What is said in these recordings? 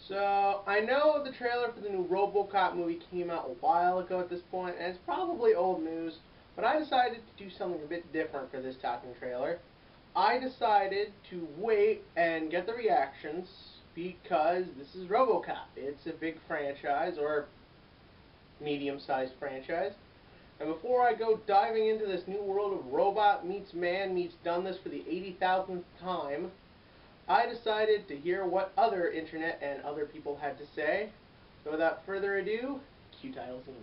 So, I know the trailer for the new Robocop movie came out a while ago at this point, and it's probably old news, but I decided to do something a bit different for this talking trailer. I decided to wait and get the reactions because this is Robocop. It's a big franchise, or medium-sized franchise. And before I go diving into this new world of robot meets man meets done this for the 80,000th time, I decided to hear what other internet and other people had to say. So without further ado, cue title scene.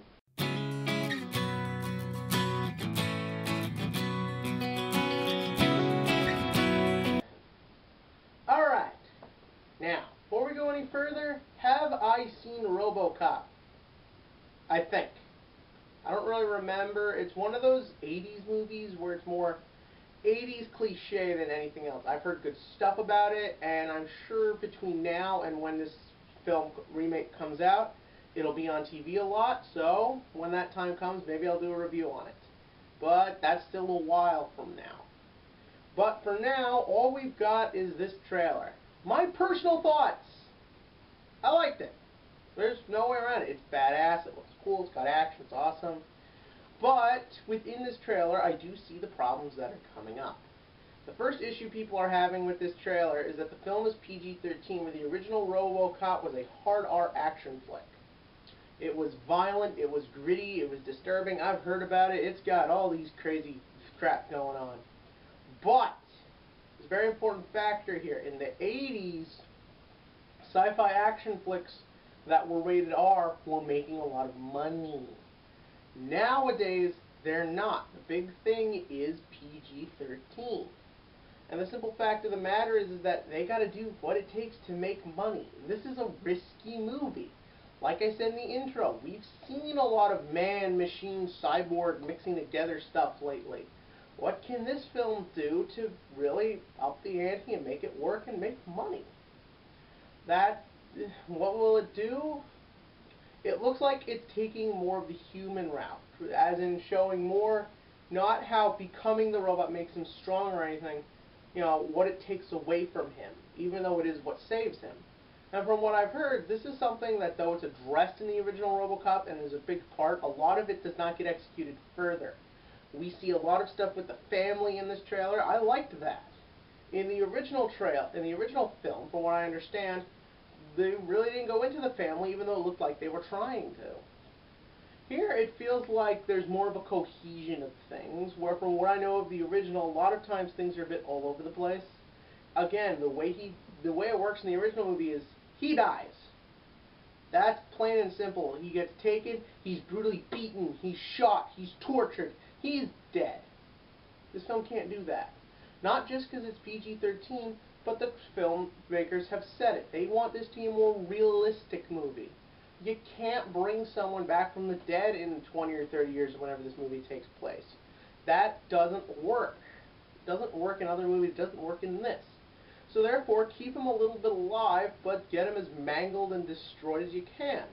Alright, now, before we go any further, have I seen Robocop? I think. I don't really remember. It's one of those 80s movies where it's more 80s cliche than anything else. I've heard good stuff about it, and I'm sure between now and when this film remake comes out, it'll be on TV a lot, so when that time comes, maybe I'll do a review on it. But that's still a while from now. But for now, all we've got is this trailer. My personal thoughts. I liked it. There's no way around it. It's badass, it looks cool, it's got action, it's awesome. But within this trailer, I do see the problems that are coming up. The first issue people are having with this trailer is that the film is PG-13, where the original Robocop was a hard R action flick. It was violent, it was gritty, it was disturbing. I've heard about it. It's got all these crazy crap going on. But there's a very important factor here. In the 80s, sci-fi action flicks that were rated R were making a lot of money. Nowadays, they're not. The big thing is PG-13. And the simple fact of the matter is that they got to do what it takes to make money. This is a risky movie. Like I said in the intro, we've seen a lot of man, machine, cyborg mixing together stuff lately. What can this film do to really up the ante and make it work and make money? What will it do? It looks like it's taking more of the human route, as in showing more, not how becoming the robot makes him strong or anything, what it takes away from him, even though it is what saves him. And from what I've heard, this is something that, though it's addressed in the original Robocop and is a big part, a lot of it does not get executed further. We see a lot of stuff with the family in this trailer. I liked that. In the original film, from what I understand, they really didn't go into the family, even though it looked like they were trying to. Here, it feels like there's more of a cohesion of things, where from what I know of the original, a lot of times things are a bit all over the place. Again, the way it works in the original movie is he dies. That's plain and simple. He gets taken, he's brutally beaten, he's shot, he's tortured, he's dead. This film can't do that. Not just because it's PG-13, but the filmmakers have said it. They want this to be a more realistic movie. You can't bring someone back from the dead in 20 or 30 years whenever this movie takes place. That doesn't work. It doesn't work in other movies. It doesn't work in this. So therefore, keep him a little bit alive, but get him as mangled and destroyed as you can.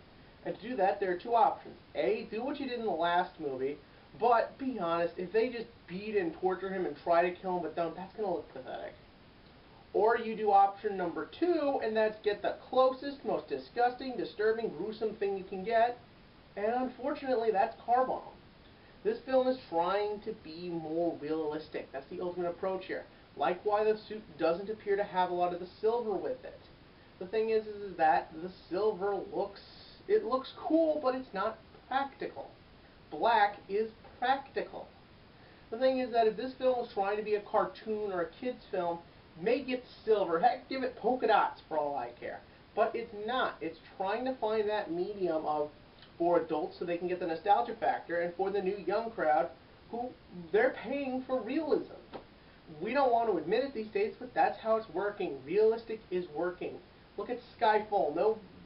And to do that, there are two options. A, do what you did in the last movie, but be honest, if they just beat and torture him and try to kill him but don't, that's going to look pathetic. Or you do option number 2, and that's get the closest, most disgusting, disturbing, gruesome thing you can get, and unfortunately that's car bomb. This film is trying to be more realistic. That's the ultimate approach here. Like why the suit doesn't appear to have a lot of the silver with it. The thing is that the silver looks cool, but it's not practical. Black is practical. The thing is that if this film was trying to be a cartoon or a kid's film, make it silver, heck, give it polka dots for all I care. But it's not. It's trying to find that medium for adults so they can get the nostalgia factor, and for the new young crowd who they're paying for realism. We don't want to admit it these days, but that's how it's working. Realistic is working. Look at Skyfall.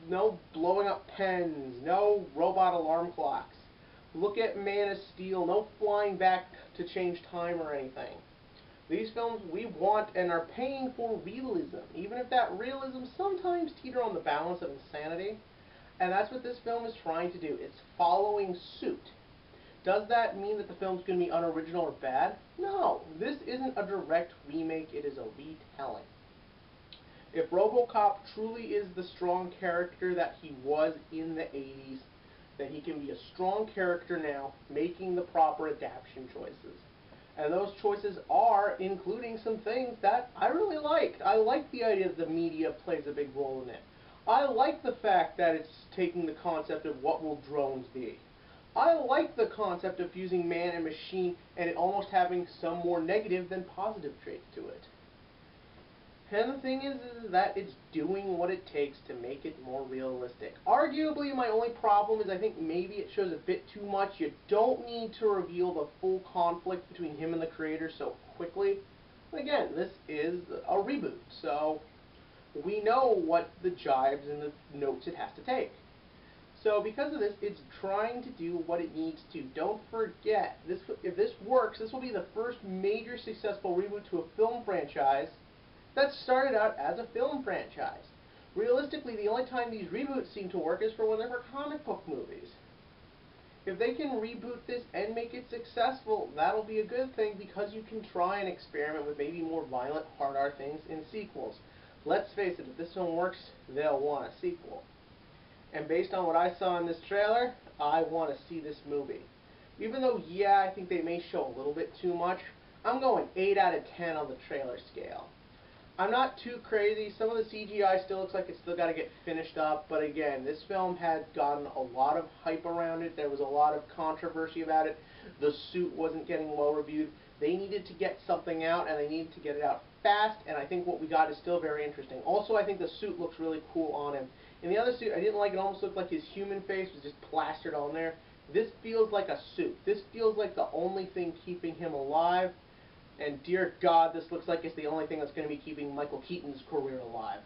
No blowing up pens. No robot alarm clocks. Look at Man of Steel. No flying back to change time or anything. These films we want and are paying for realism, even if that realism sometimes teeters on the balance of insanity. And that's what this film is trying to do. It's following suit. Does that mean that the film's going to be unoriginal or bad? No. This isn't a direct remake. It is a retelling. If Robocop truly is the strong character that he was in the 80s, then he can be a strong character now, making the proper adaptation choices. And those choices are including some things that I really liked. I like the idea that the media plays a big role in it. I like the fact that it's taking the concept of what will drones be. I like the concept of fusing man and machine and it almost having some more negative than positive traits to it. And the thing is that it's doing what it takes to make it more realistic. Arguably, my only problem is I think maybe it shows a bit too much. You don't need to reveal the full conflict between him and the creator so quickly. But again, this is a reboot, so we know what the jibes and the notes it has to take. So because of this, it's trying to do what it needs to. Don't forget, if this works, this will be the first major successful reboot to a film franchise that started out as a film franchise. Realistically, the only time these reboots seem to work is for when they're for comic book movies. If they can reboot this and make it successful, that'll be a good thing because you can try and experiment with maybe more violent, hard R things in sequels. Let's face it, if this one works, they'll want a sequel. And based on what I saw in this trailer, I want to see this movie. Even though, yeah, I think they may show a little bit too much, I'm going 8 out of 10 on the trailer scale. I'm not too crazy. Some of the CGI still looks like it's still got to get finished up, but again, this film had gotten a lot of hype around it. There was a lot of controversy about it. The suit wasn't getting well reviewed. They needed to get something out, and they needed to get it out fast, and I think what we got is still very interesting. Also, I think the suit looks really cool on him. In the other suit, I didn't like it. Almost looked like his human face was just plastered on there. This feels like a suit. This feels like the only thing keeping him alive. And dear God, this looks like it's the only thing that's going to be keeping Michael Keaton's career alive.